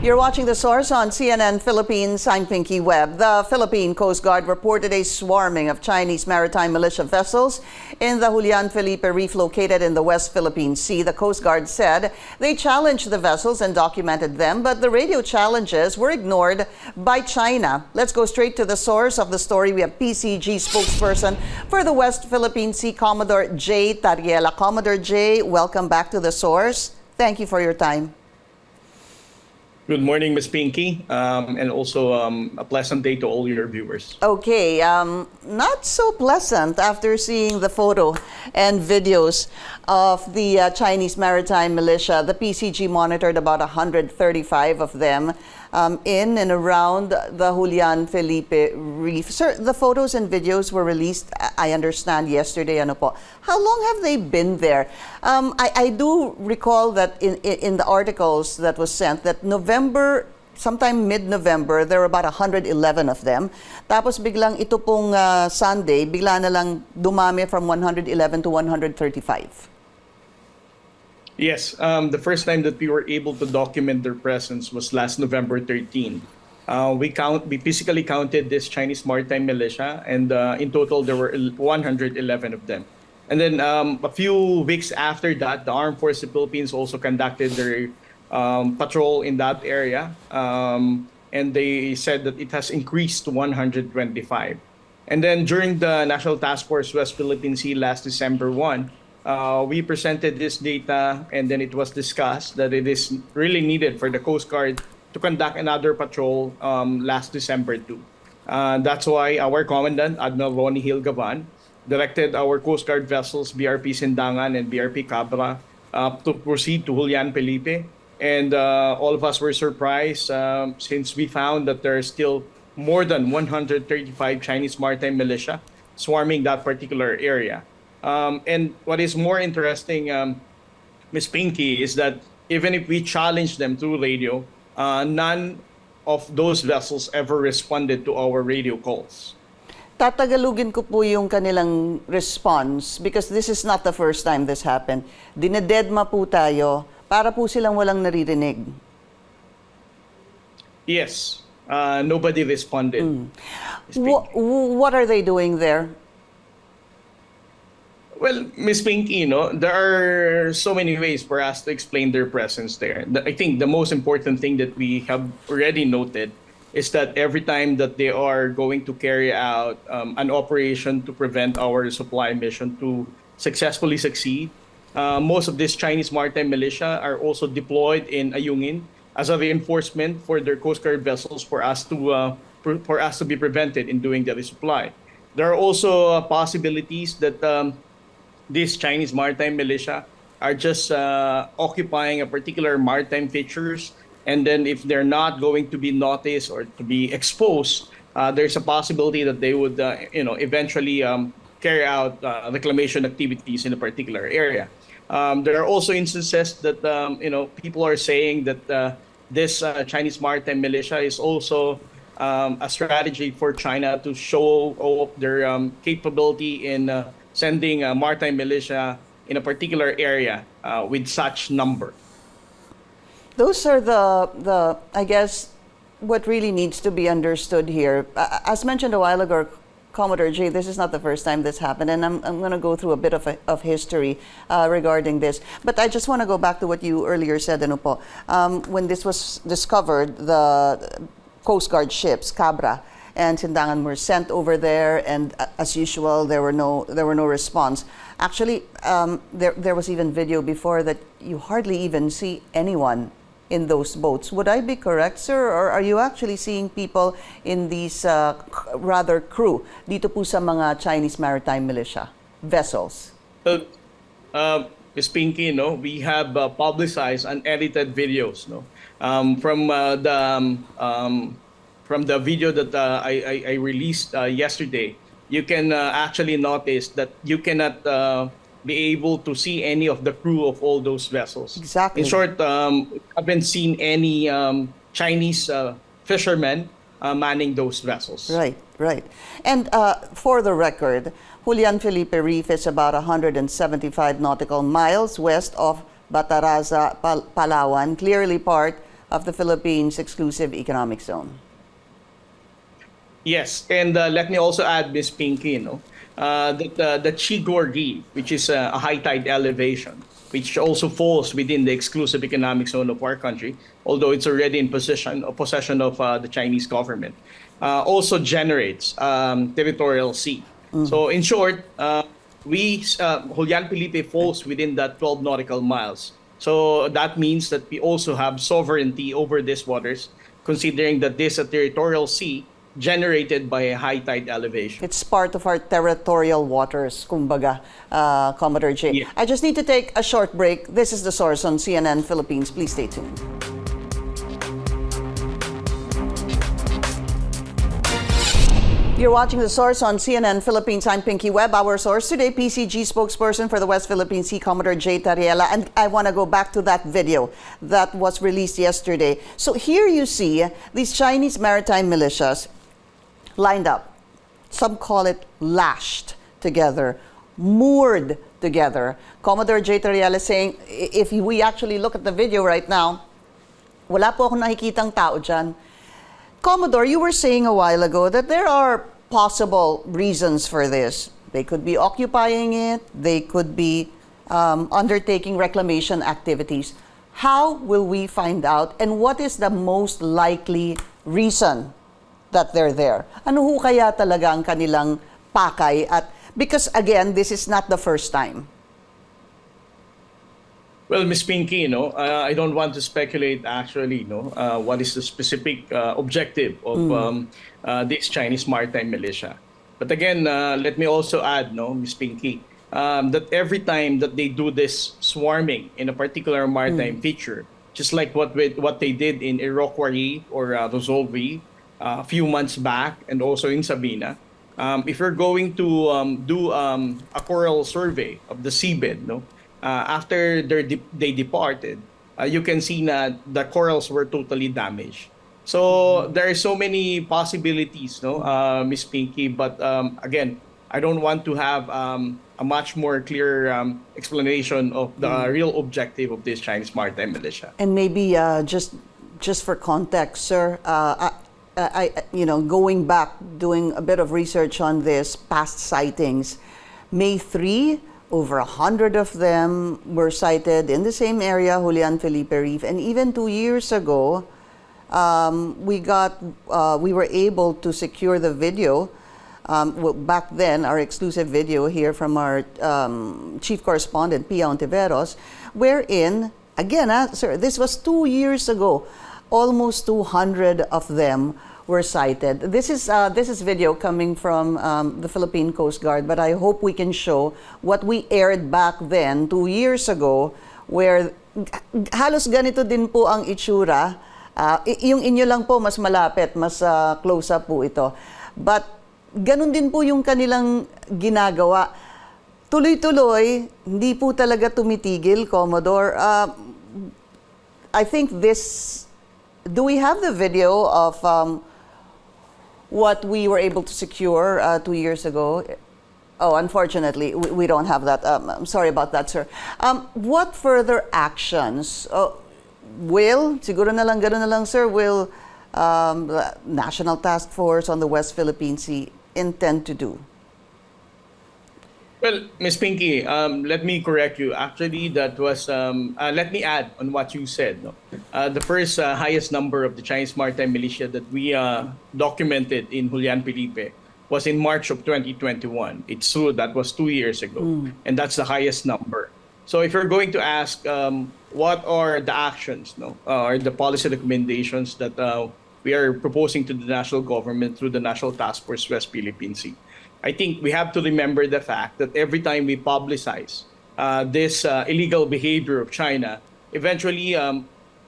You're watching The Source on CNN Philippines. I'm Pinky Webb. The Philippine Coast Guard reported a swarming of Chinese maritime militia vessels in the Julian Felipe Reef located in the West Philippine Sea. The Coast Guard said they challenged the vessels and documented them, but the radio challenges were ignored by China. Let's go straight to the source of the story. We have PCG spokesperson for the West Philippine Sea, Commodore J. Tarriela. Commodore J, welcome back to The Source. Thank you for your time. Good morning, Ms. Pinky, and also a pleasant day to all your viewers. Okay, not so pleasant after seeing the photo and videos of the Chinese maritime militia. The PCG monitored about 135 of them in and around the Julian Felipe Reef. Sir, the photos and videos were released, I understand, yesterday. Ano po? How long have they been there? I do recall that in the articles that was sent that sometime mid-November, there were about 111 of them. Tapos biglang ito pong Sunday, bigla na lang dumami from 111 to 135. Yes, the first time that we were able to document their presence was last November 13. We physically counted this Chinese maritime militia, and in total there were 111 of them. And then a few weeks after that, the Armed Forces of the Philippines also conducted their patrol in that area, and they said that it has increased to 125. And then during the National Task Force West Philippine Sea last December 1, we presented this data, and then it was discussed that it is really needed for the Coast Guard to conduct another patrol last December 2. That's why our Commandant, Admiral Ronnie Hilgavan, directed our Coast Guard vessels, BRP Sindangan and BRP Cabra, to proceed to Julian Felipe. And all of us were surprised since we found that there are still more than 135 Chinese maritime militia swarming that particular area. And what is more interesting, Ms. Pinky, is that even if we challenged them through radio, none of those vessels ever responded to our radio calls. Tatagalugin ko po yung kanilang response because this is not the first time this happened. Dinededma po tayo para po silang walang naririnig. Yes, nobody responded. What are they doing there? Well, Ms. Pinky, there are so many ways for us to explain their presence there. I think the most important thing that we have already noted is that every time that they are going to carry out an operation to prevent our supply mission to successfully succeed, most of this Chinese maritime militia are also deployed in Ayungin as a reinforcement for their Coast Guard vessels for us to be prevented in doing the resupply. There are also possibilities that these Chinese maritime militia are just occupying a particular maritime features, and then if they're not going to be noticed or to be exposed, there's a possibility that they would eventually carry out reclamation activities in a particular area. There are also instances that people are saying that this Chinese maritime militia is also a strategy for China to show off their capability in sending a maritime militia in a particular area with such number. Those are the I guess, what really needs to be understood here. As mentioned a while ago, Commodore J, this is not the first time this happened, and I'm going to go through a bit of history regarding this. But I just want to go back to what you earlier said, ano po. When this was discovered, the Coast Guard ships, Cabra and Sindangan, were sent over there, and as usual, there were no response. Actually, there was even video before that you hardly even see anyone in those boats. Would I be correct, sir? Or are you actually seeing people in these rather crew dito po sa mga Chinese maritime militia vessels? Ms. Pinky, we have publicized unedited videos, from the video that I released yesterday. You can actually notice that you cannot be able to see any of the crew of all those vessels. Exactly. In short, I haven't seen any Chinese fishermen manning those vessels. Right. And for the record, Julian Felipe Reef is about 175 nautical miles west of Bataraza, Palawan, clearly part of the Philippines exclusive economic zone. Yes, and let me also add, Miss Pinky, that the Chigor Reef, which is a high tide elevation, which also falls within the exclusive economic zone of our country, although it's already in possession of the Chinese government, also generates territorial sea. So, in short, Julian Felipe falls within that 12 nautical miles. So that means that we also have sovereignty over these waters, considering that this is a territorial sea generated by a high tide elevation. It's part of our territorial waters, kumbaga, Commodore J. Yeah. I just need to take a short break. This is The Source on CNN Philippines. Please stay tuned. You're watching The Source on CNN Philippines. I'm Pinky Webb. Our source today, PCG spokesperson for the West Philippine Sea, Commodore J. Tarriela. And I want to go back to that video that was released yesterday. So here you see these Chinese maritime militias lined up. Some call it lashed together, moored together. Commodore J. Tarriela saying, if we actually look at the video right now, wala po akong nakikitang tao dyan. Commodore, you were saying a while ago that there are possible reasons for this. They could be occupying it, they could be undertaking reclamation activities. How will we find out, and what is the most likely reason that they're there? Ano ho kaya talaga ang kanilang pakay? At because again, this is not the first time. Well, Ms. Pinky, I don't want to speculate actually, what is the specific objective of this Chinese maritime militia. But again, let me also add, Ms. Pinky, that every time that they do this swarming in a particular maritime feature, just like what they did in Iroquois Reef or Rosol Reef a few months back, and also in Sabina, if you're going to do a coral survey of the seabed, after they departed, you can see that the corals were totally damaged. So there are so many possibilities, Miss Pinky. But again, I don't want to have a much more clear explanation of the real objective of this Chinese maritime militia. And maybe just for context, sir, going back, doing a bit of research on this, past sightings, May 3, over 100 of them were sighted in the same area, Julian Felipe Reef. And even 2 years ago, we were able to secure the video. Back then, our exclusive video here from our chief correspondent, Pia Ontiveros, wherein, again, sir, this was 2 years ago, almost 200 of them were sighted. This is video coming from the Philippine Coast Guard, but I hope we can show what we aired back then 2 years ago, where halos ganito din po ang itsura. Yung inyo lang po mas malapit, mas close up po ito. But ganun din po yung kanilang ginagawa. Tuloy-tuloy, hindi po talaga tumitigil, Commodore. I think this, do we have the video of what we were able to secure 2 years ago? Oh, unfortunately, we don't have that. I'm sorry about that, sir. What further actions siguro na lang, gano'n na lang, sir, will the National Task Force on the West Philippine Sea intend to do? Well, Ms. Pinky, let me correct you. Actually, that was, let me add on what you said. The first highest number of the Chinese maritime militia that we documented in Julian Felipe was in March of 2021. It's true, that was 2 years ago. And that's the highest number. So if you're going to ask what are the actions, or the policy recommendations that we are proposing to the national government through the National Task Force West Philippine Sea, I think we have to remember the fact that every time we publicize this illegal behavior of China, eventually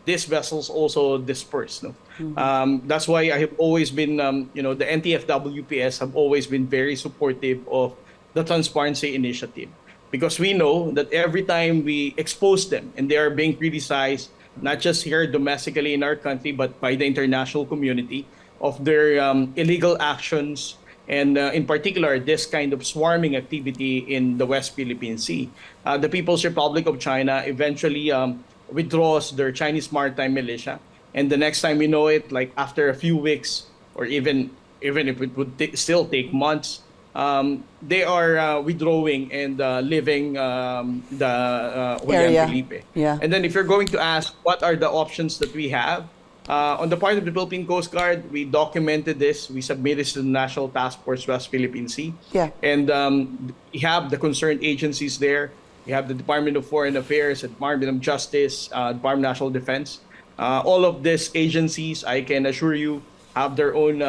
these vessels also disperse. That's why I have always been, the NTF-WPS have always been very supportive of the transparency initiative, because we know that every time we expose them and they are being criticized, not just here domestically in our country, but by the international community, of their illegal actions, and in particular, this kind of swarming activity in the West Philippine Sea. The People's Republic of China eventually withdraws their Chinese maritime militia, and the next time you know it, like after a few weeks, or even if it would still take months, they are withdrawing and leaving the Julian Area. Felipe. Yeah. And then if you're going to ask what are the options that we have, on the part of the Philippine Coast Guard, we documented this. We submitted to the National Task Force West Philippine Sea. Yeah. And we have the concerned agencies there. We have the Department of Foreign Affairs, the Department of Justice, Department of National Defense. All of these agencies, I can assure you, have their own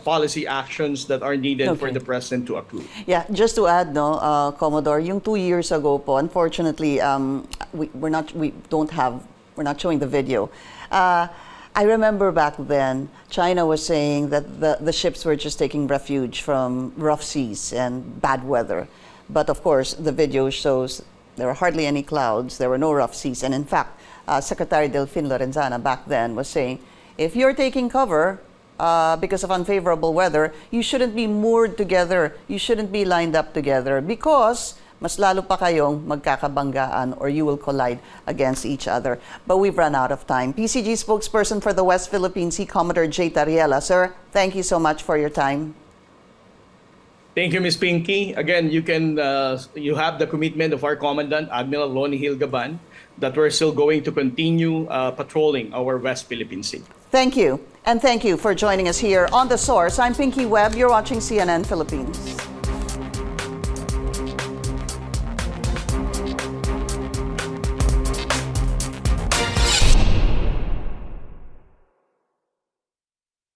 policy actions that are needed for Okay. the president to approve. Yeah, just to add, no, Commodore, yung 2 years ago po, unfortunately, we're not showing the video. I remember back then, China was saying that the ships were just taking refuge from rough seas and bad weather. But of course, the video shows there were hardly any clouds, there were no rough seas. And in fact, Secretary Delfin Lorenzana back then was saying, if you're taking cover because of unfavorable weather, you shouldn't be moored together, you shouldn't be lined up together because mas lalo pa kayong magkakabanggaan or you will collide against each other. But we've run out of time. PCG spokesperson for the West Philippine Sea, Commodore J. Tarriela. Sir, thank you so much for your time. Thank you, Ms. Pinky. Again, you have the commitment of our Commandant, Admiral Lonnie Hilgaban, that we're still going to continue patrolling our West Philippine Sea. Thank you. And thank you for joining us here on The Source. I'm Pinky Webb. You're watching CNN Philippines.